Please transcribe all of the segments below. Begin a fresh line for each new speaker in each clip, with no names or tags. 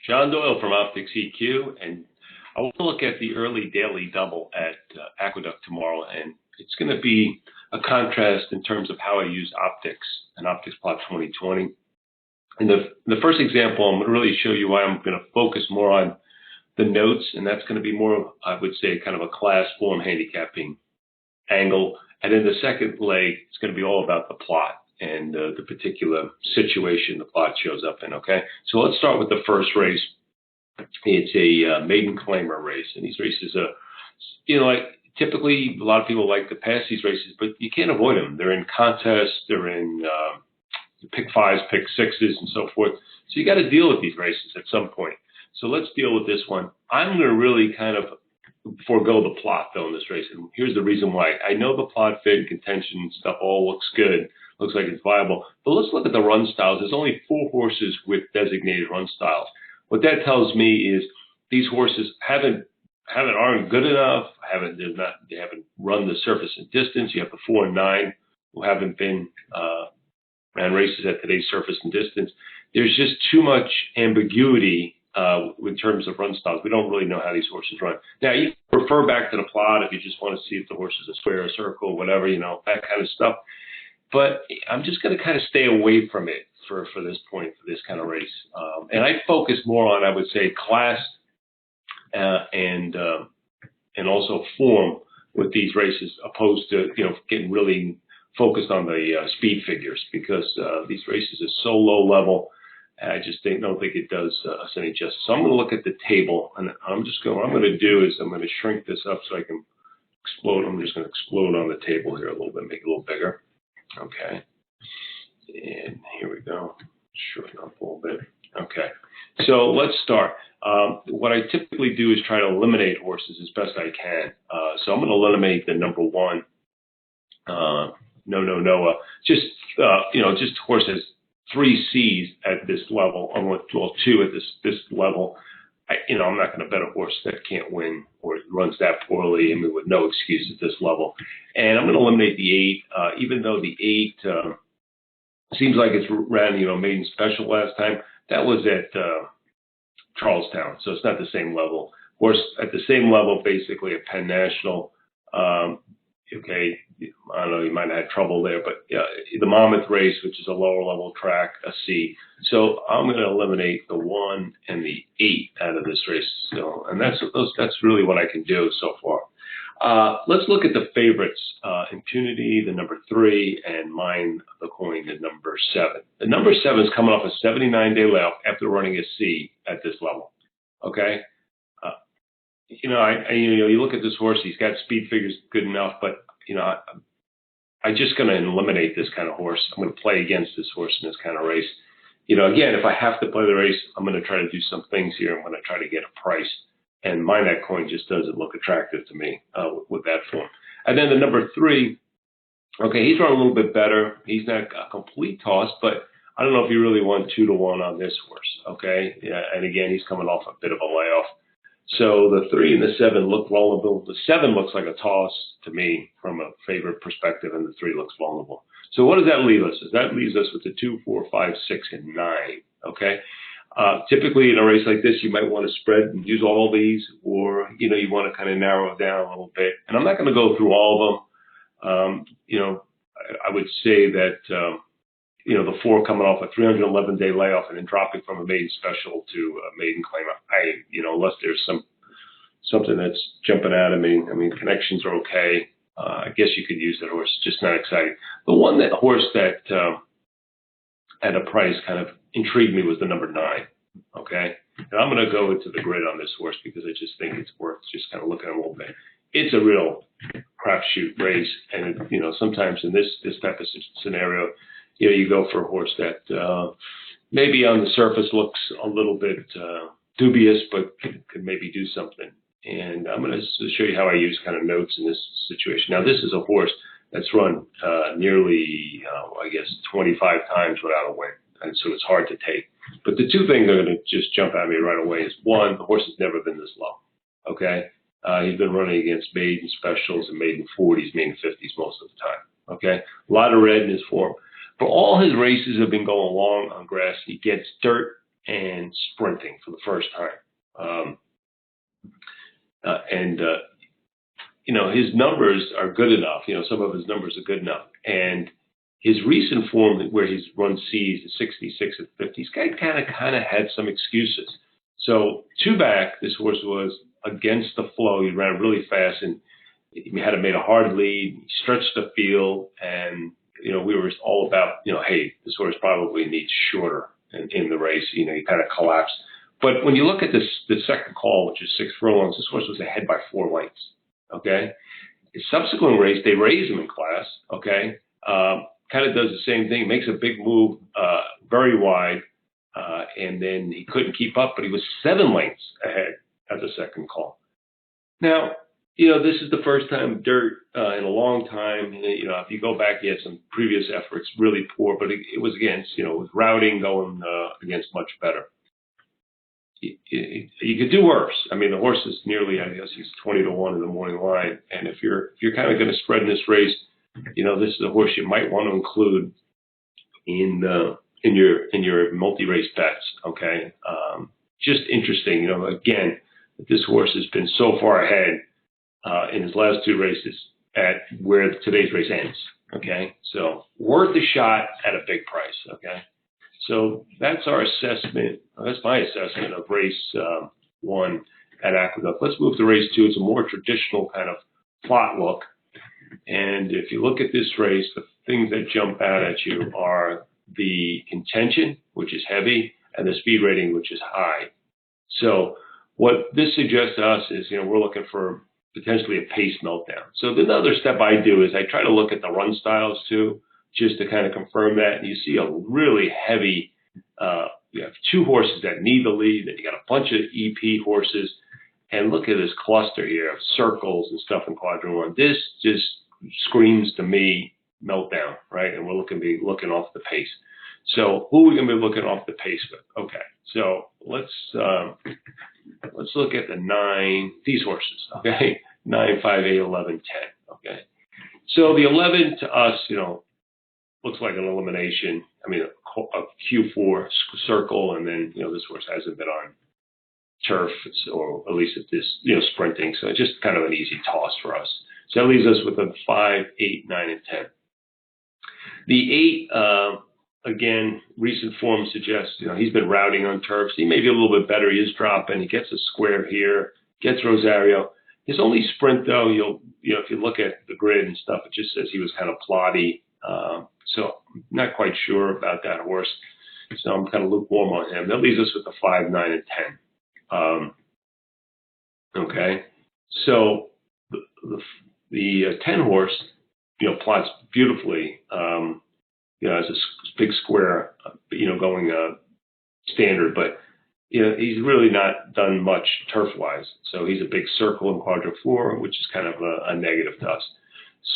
John Doyle from OptixEQ, and I want to look at the early daily double at Aqueduct tomorrow, and it's going to be a contrast in terms of how I use Optix and OptixPLOT 2020. And the first example, I'm going to really show you why I'm going to focus more on the notes, and that's going to be more of, I would say, kind of a class form handicapping angle. And then the second leg, it's going to be all about the plot and the particular situation the plot shows up in, okay? So let's start with the first race. It's a maiden claimer race, and these races are, like typically a lot of people like to pass these races, but you can't avoid them. They're in contests, they're in pick fives, pick sixes, and so forth. So you got to deal with these races at some point. So let's deal with this one. I'm going to really kind of forego the plot, though, in this race, and here's the reason why. I know the plot, fit, and contention and stuff all looks good, looks like it's viable, but let's look at the run styles. There's only 4 horses with designated run styles. What that tells me is these horses aren't good enough. They haven't run the surface and distance. You have the 4 and 9 who haven't been ran races at today's surface and distance. There's just too much ambiguity in terms of run styles. We don't really know how these horses run. Now, you can refer back to the plot if you just want to see if the horse is a square, a circle, whatever, that kind of stuff. But I'm just going to kind of stay away from it for this point, for this kind of race. And I focus more on, I would say, class and also form with these races, opposed to, getting really focused on the speed figures, because these races are so low level. I just don't think it does us any justice. So I'm going to look at the table, and what I'm going to do is I'm going to shrink this up so I can explode. I'm just going to explode on the table here a little bit, make it a little bigger. Okay. And here we go. Shorten up a little bit. Okay. So let's start. What I typically do is try to eliminate horses as best I can. So I'm going to eliminate the number 1. No. Just horse has 3 C's at this level, or 2 at this level. I'm not going to bet a horse that can't win or runs that poorly, with no excuse at this level. And I'm going to eliminate the 8, even though the 8 seems like it's ran, maiden special last time. That was at Charlestown, so it's not the same level. Horse at the same level, basically, at Penn National. Okay, I don't know, you might have had trouble there, but the Monmouth race, which is a lower level track, a C. So I'm going to eliminate the 1 and the 8 out of this race. So, and that's really what I can do so far. Let's look at the favorites. Impunity, the number 3, and Mine the Coin, the number 7. The number 7 is coming off a 79-day layoff after running a C at this level. Okay. You look at this horse, he's got speed figures good enough, but, I'm just going to eliminate this kind of horse. I'm going to play against this horse in this kind of race. Again, if I have to play the race, I'm going to try to do some things here. I'm going to try to get a price. And Mine that Coin just doesn't look attractive to me with that form. And then the number 3, okay, he's run a little bit better. He's not a complete toss, but I don't know if you really want 2-1 on this horse, okay? Yeah, and again, he's coming off a bit of a layoff. So the 3 and the 7 look vulnerable. The 7 looks like a toss to me from a favorite perspective, and the 3 looks vulnerable. So what does that leave us? That leaves us with the 2, 4, 5, 6, and 9, okay? Typically in a race like this, you might want to spread and use all these, or, you want to kind of narrow it down a little bit. And I'm not going to go through all of them. I would say that, the 4 coming off a 311-day layoff and then dropping from a maiden special to a maiden claim, unless there's something that's jumping out at me. Connections are okay. I guess you could use that horse. Just not exciting. The horse that at a price kind of intrigued me was the number 9. Okay, and I'm going to go into the grid on this horse because I just think it's worth just kind of looking at a little bit. It's a real crapshoot race, and sometimes in this type of scenario, you go for a horse that maybe on the surface looks a little bit dubious, but could maybe do something. And I'm going to show you how I use kind of notes in this situation. Now, this is a horse that's run nearly, 25 times without a win, and so it's hard to take. But the 2 things that are going to just jump at me right away is, 1, the horse has never been this low. Okay, he's been running against maiden specials and maiden 40s, maiden 50s most of the time. Okay, a lot of red in his form. But all his races have been going long on grass. He gets dirt and sprinting for the first time. His numbers are good enough. Some of his numbers are good enough. And his recent form where he's run C's at 66 and 50, he's kind of had some excuses. So 2 back, this horse was against the flow. He ran really fast and he had made a hard lead. He stretched the field, and we were all about hey, this horse probably needs shorter in the race. He kind of collapsed. But when you look at the second call, which is 6 furlongs, this horse was ahead by 4 lengths. Okay, his subsequent race, they raised him in class. Okay, kind of does the same thing, makes a big move, very wide, and then he couldn't keep up, but he was 7 lengths ahead at the second call. Now, this is the first time dirt in a long time. If you go back, he had some previous efforts, really poor, but it was against, it was routing going against much better. You could do worse. I mean, the horse is nearly, I guess he's 20 to 1 in the morning line. And if you're kind of going to spread in this race, this is a horse you might want to include in your multi-race bets. Okay. Just interesting, again, this horse has been so far ahead in his last 2 races at where today's race ends. Okay. So worth a shot at a big price. Okay. So that's our assessment. That's my assessment of race 1 at Aqueduct. Let's move to race 2. It's a more traditional kind of plot look. And if you look at this race, the things that jump out at you are the contention, which is heavy, and the speed rating, which is high. So what this suggests to us is, we're looking for potentially a pace meltdown. So the other step I do is I try to look at the run styles too, just to kind of confirm that. And you see a really heavy, you have 2 horses that need the lead, then you got a bunch of EP horses. And look at this cluster here of circles and stuff in quadrant 1. This just screams to me meltdown, right? And we're looking off the pace. So who are we going to be looking off the pace with? Okay, so let's look at the 9, these horses, okay? 9, 5, 8, 11, 10, okay? So the 11 to us, looks like an elimination. I mean, a Q4 circle, and then, this horse hasn't been on turf, or at least at this, sprinting. So just kind of an easy toss for us. So that leaves us with a 5, 8, 9, and 10. The 8, again, recent form suggests, he's been routing on turfs. He may be a little bit better. He is dropping. He gets a square here, gets Rosario. His only sprint, though, if you look at the grid and stuff, it just says he was kind of plotty. So I'm not quite sure about that horse. So I'm kind of lukewarm on him. That leaves us with the 5, 9, and 10. Okay. So the 10 horse, plots beautifully, as a big square, going standard, but, he's really not done much turf-wise. So he's a big circle in quadrant 4, which is kind of a negative to us.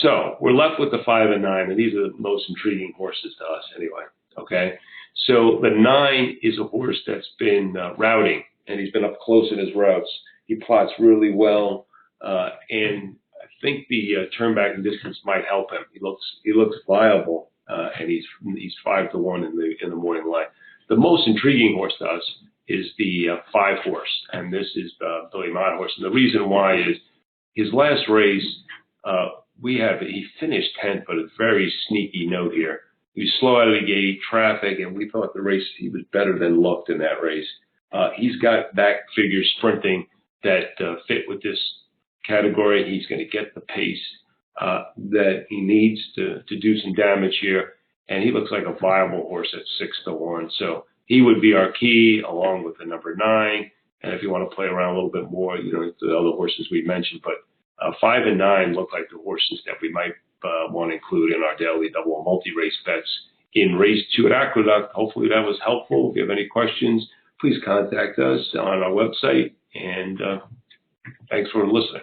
So we're left with the 5 and 9, and these are the most intriguing horses to us anyway, okay? So the 9 is a horse that's been routing, and he's been up close in his routes. He plots really well, and I think the turn back and distance might help him. He looks viable, and he's 5 to 1 in the morning line. The most intriguing horse to us is the 5 horse, and this is the Billy Mott horse. And the reason why is his last race, he finished 10th, but a very sneaky note here. He was slow out of the gate, traffic, and we thought the race, he was better than looked in that race. He's got back figure sprinting that fit with this category. He's going to get the pace that he needs to do some damage here. And he looks like a viable horse at 6 to 1. So he would be our key along with the number 9. And if you want to play around a little bit more, the other horses we mentioned, but 5 and 9 look like the horses that we might want to include in our daily double or multi-race bets in race 2 at Aqueduct. Hopefully that was helpful. If you have any questions, please contact us on our website. And thanks for listening.